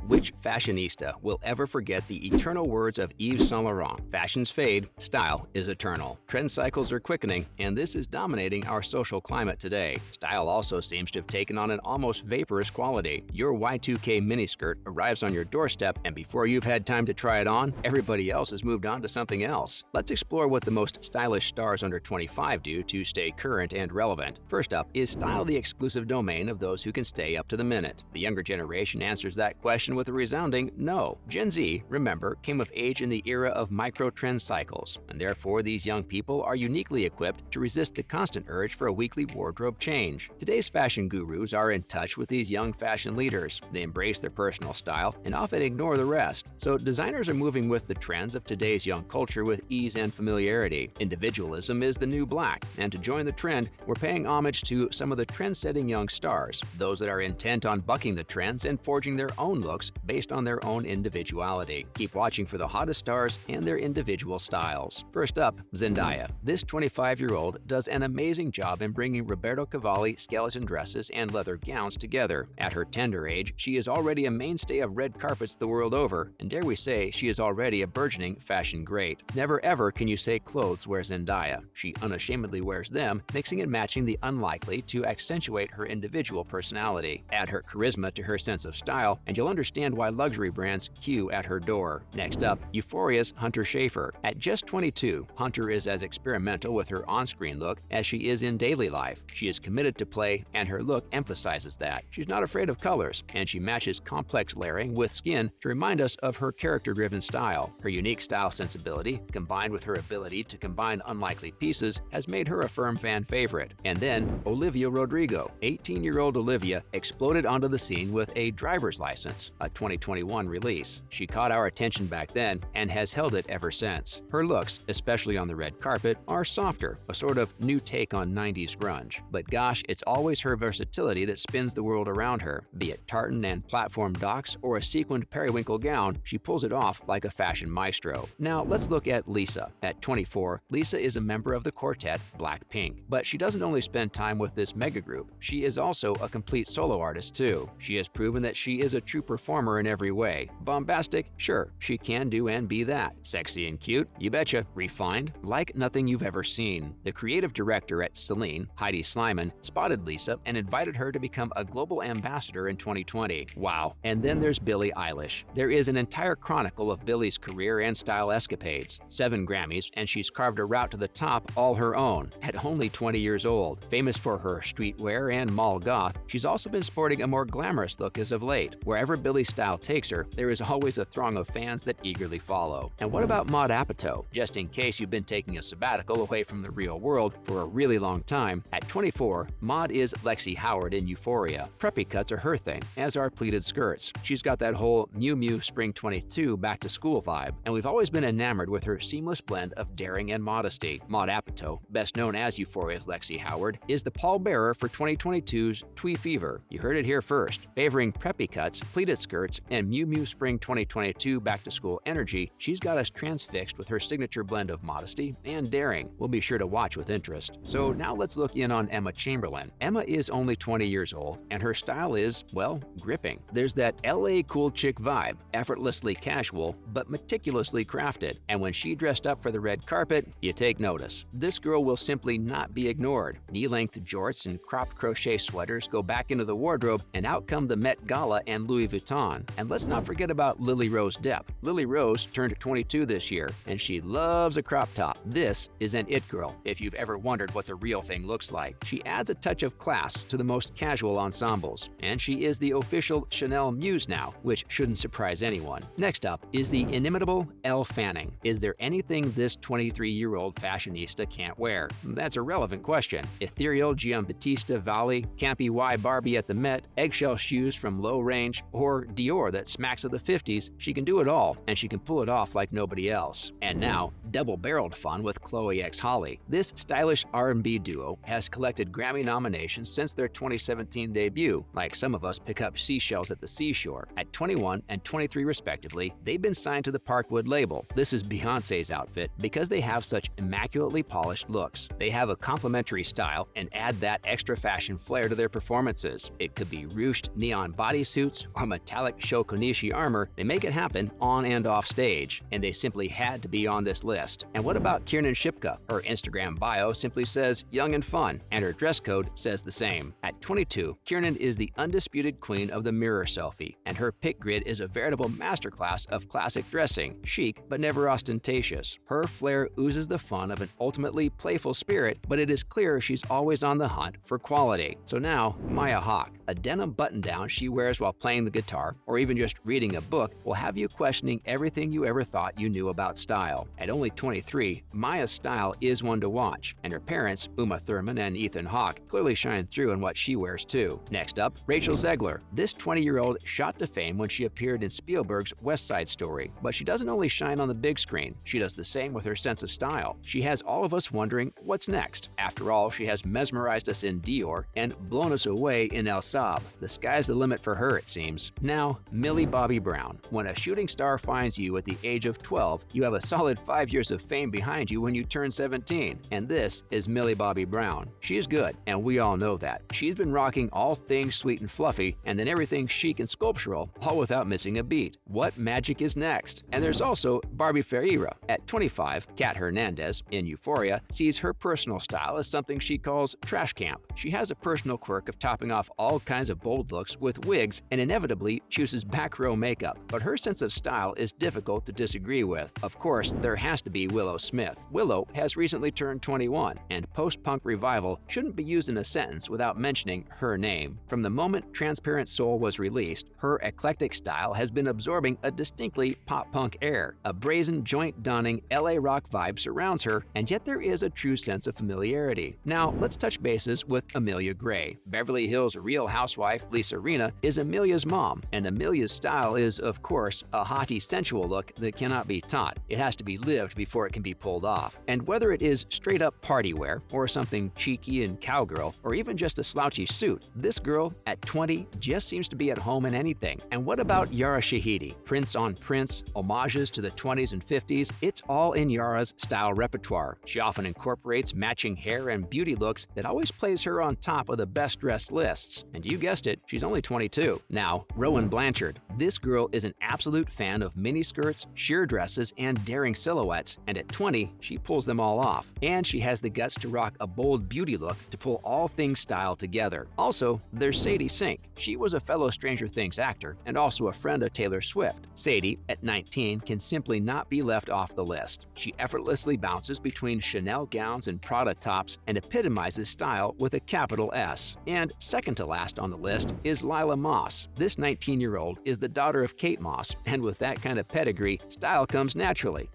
Which fashionista will ever forget the eternal words of Yves Saint Laurent? Fashions fade, style is eternal. Trend cycles are quickening, and this is dominating our social climate today. Style also seems to have taken on an almost vaporous quality. Your Y2K miniskirt arrives on your doorstep, and before you've had time to try it on, everybody else has moved on to something else. Let's explore what the most stylish stars under 25 do to stay current and relevant. First up, is style the exclusive domain of those who can stay up to the minute? The younger generation answers that question with a resounding no. Gen Z, remember, came of age in the era of micro-trend cycles, and therefore these young people are uniquely equipped to resist the constant urge for a weekly wardrobe change. Today's fashion gurus are in touch with these young fashion leaders. They embrace their personal style and often ignore the rest. So designers are moving with the trends of today's young culture with ease and familiarity. Individualism is the new black, and to join the trend, we're paying homage to some of the trend-setting young stars, those that are intent on bucking the trends and forging their own looks based on their own individuality. Keep watching for the hottest stars and their individual styles. First up, Zendaya. This 25-year-old does an amazing job in bringing Roberto Cavalli skeleton dresses and leather gowns together. At her tender age, she is already a mainstay of red carpets the world over, and dare we say, she is already a burgeoning fashion great. Never ever can you say clothes wear Zendaya. She unashamedly wears them, mixing and matching the unlikely to accentuate her individual personality. Add her charisma to her sense of style, and you'll understand why luxury brands queue at her door. Next up, Euphoria's Hunter Schafer. At just 22, Hunter is as experimental with her on-screen look as she is in daily life. She is committed to play, and her look emphasizes that. She's not afraid of colors, and she matches complex layering with skin to remind us of her character-driven style. Her unique style sensibility, combined with her ability to combine unlikely pieces, has made her a firm fan favorite. And then, Olivia Rodrigo. 18-year-old Olivia exploded onto the scene with A Driver's License, a 2021 release. She caught our attention back then and has held it ever since. Her looks, especially on the red carpet, are softer, a sort of new take on 90s grunge. But gosh, it's always her versatility that spins the world around her. Be it tartan and platform docks or a sequined periwinkle gown, she pulls it off like a fashion maestro. Now let's look at Lisa. At 24, Lisa is a member of the quartet Blackpink. But she doesn't only spend time with this mega group, she is also a complete solo artist too. She has proven that she is a true performer in every way. Bombastic? Sure, she can do and be that. Sexy and cute? You betcha. Refined? Like nothing you've ever seen. The creative director at Celine, Heidi Sleiman, spotted Lisa and invited her to become a global ambassador in 2020. Wow. And then there's Billie Eilish. There is an entire chronicle of Billie's career and style escapades. 7 Grammys, and she's carved a route to the top all her own, at only 20 years old. Famous for her streetwear and mall goth, she's also been sporting a more glamorous look as of late. Wherever Billie's style takes her, there is always a throng of fans that eagerly follow. And what about Maud Apatow? Just in case you've been taking a sabbatical away from the real world for a really long time, at 24, Maud is Lexi Howard in Euphoria. Preppy cuts are her thing, as are pleated skirts. She's got that whole Miu Miu Spring 22 back to school vibe, and we've always been enamored with her seamless blend of daring and modesty. Maud Apatow, best known as Euphoria's Lexi Howard, is the pallbearer for 2022's Twee Fever. You heard it here first. Favoring preppy cuts, pleated skirts, and Miu Miu Spring 2022 back-to-school energy, she's got us transfixed with her signature blend of modesty and daring. We'll be sure to watch with interest. So now let's look in on Emma Chamberlain. Emma is only 20 years old, and her style is, well, gripping. There's that LA cool chick vibe, effortlessly casual, but meticulously crafted. And when she dressed up for the red carpet, you take notice. This girl will simply not be ignored. Knee-length jorts and cropped crochet sweaters go back into the wardrobe, and out come the Met Gala and Louis Vuitton. And let's not forget about Lily Rose Depp. Lily Rose turned 22 this year, and she loves a crop top. This is an it girl, if you've ever wondered what the real thing looks like. She adds a touch of class to the most casual ensembles, and she is the official Chanel muse now, which shouldn't surprise anyone. Next up is the inimitable Elle Fanning. Is there anything this 23-year-old fashionista can't wear? That's a relevant question. Ethereal Giambattista Valli, campy Y Barbie at the Met, eggshell shoes from Low Range, or Dior that smacks of the 50s, she can do it all, and she can pull it off like nobody else. And now, double-barreled fun with Chloe x Holly. This stylish R&B duo has collected Grammy nominations since their 2017 debut. Like some of us pick up seashells at the seashore. At 21 and 23 respectively, they've been signed to the Parkwood label. This is Beyoncé's outfit because they have such immaculately polished looks. They have a complementary style and add that extra fashion flair to their performances. It could be ruched neon bodysuits or metallic metallic Shokonishi armor, they make it happen on and off stage, and they simply had to be on this list. And what about Kiernan Shipka? Her Instagram bio simply says young and fun, and her dress code says the same. At 22, Kiernan is the undisputed queen of the mirror selfie, and her pic grid is a veritable masterclass of classic dressing, chic but never ostentatious. Her flair oozes the fun of an ultimately playful spirit, but it is clear she's always on the hunt for quality. So now, Maya Hawke, a denim button-down she wears while playing the guitar, or even just reading a book, will have you questioning everything you ever thought you knew about style. At only 23, Maya's style is one to watch, and her parents, Uma Thurman and Ethan Hawke, clearly shine through in what she wears too. Next up, Rachel Zegler. This 20-year-old shot to fame when she appeared in Spielberg's West Side Story, but she doesn't only shine on the big screen, she does the same with her sense of style. She has all of us wondering what's next. After all, she has mesmerized us in Dior and blown us away in El Saab. The sky's the limit for her, it seems. Now, Millie Bobby Brown. When a shooting star finds you at the age of 12, you have a solid 5 years of fame behind you when you turn 17. And this is Millie Bobby Brown. She's good, and we all know that. She's been rocking all things sweet and fluffy, and then everything chic and sculptural, all without missing a beat. What magic is next? And there's also Barbie Ferreira. At 25, Kat Hernandez, in Euphoria, sees her personal style as something she calls trash camp. She has a personal quirk of topping off all kinds of bold looks with wigs and inevitably chooses back row makeup, but her sense of style is difficult to disagree with. Of course, there has to be Willow Smith. Willow has recently turned 21, and post-punk revival shouldn't be used in a sentence without mentioning her name. From the moment Transparent Soul was released, her eclectic style has been absorbing a distinctly pop-punk air. A brazen, joint-donning LA rock vibe surrounds her, and yet there is a true sense of familiarity. Now, let's touch bases with Amelia Gray. Beverly Hills Real Housewife Lisa Rinna is Amelia's mom, and Amelia's style is, of course, a haughty, sensual look that cannot be taught. It has to be lived before it can be pulled off. And whether it is straight-up party wear, or something cheeky and cowgirl, or even just a slouchy suit, this girl, at 20, just seems to be at home in anything. And what about Yara Shahidi? Prince on Prince, homages to the 20s and 50s, it's all in Yara's style repertoire. She often incorporates matching hair and beauty looks that always plays her on top of the best-dressed lists. And you guessed it, she's only 22. Now, Rowan Blanchard. This girl is an absolute fan of miniskirts, sheer dresses, and daring silhouettes, and at 20, she pulls them all off. And she has the guts to rock a bold beauty look to pull all things style together. Also, there's Sadie Sink. She was a fellow Stranger Things actor and also a friend of Taylor Swift. Sadie, at 19, can simply not be left off the list. She effortlessly bounces between Chanel gowns and Prada tops and epitomizes style with a capital S. And second to last on the list is Lila Moss. This 19-year-old is the daughter of Kate Moss, and with that kind of pedigree, style comes naturally.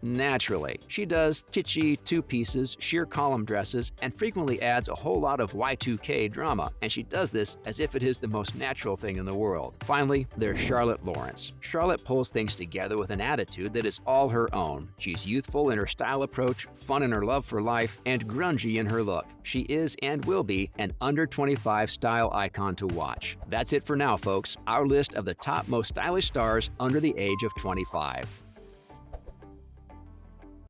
She does kitschy two-pieces, sheer column dresses, and frequently adds a whole lot of Y2K drama, and she does this as if it is the most natural thing in the world. Finally, there's Charlotte Lawrence. Charlotte pulls things together with an attitude that is all her own. She's youthful in her style approach, fun in her love for life, and grungy in her look. She is and will be an under 25 style icon to watch. That's it for now, folks. Our list of the top most stylish stars under the age of 25.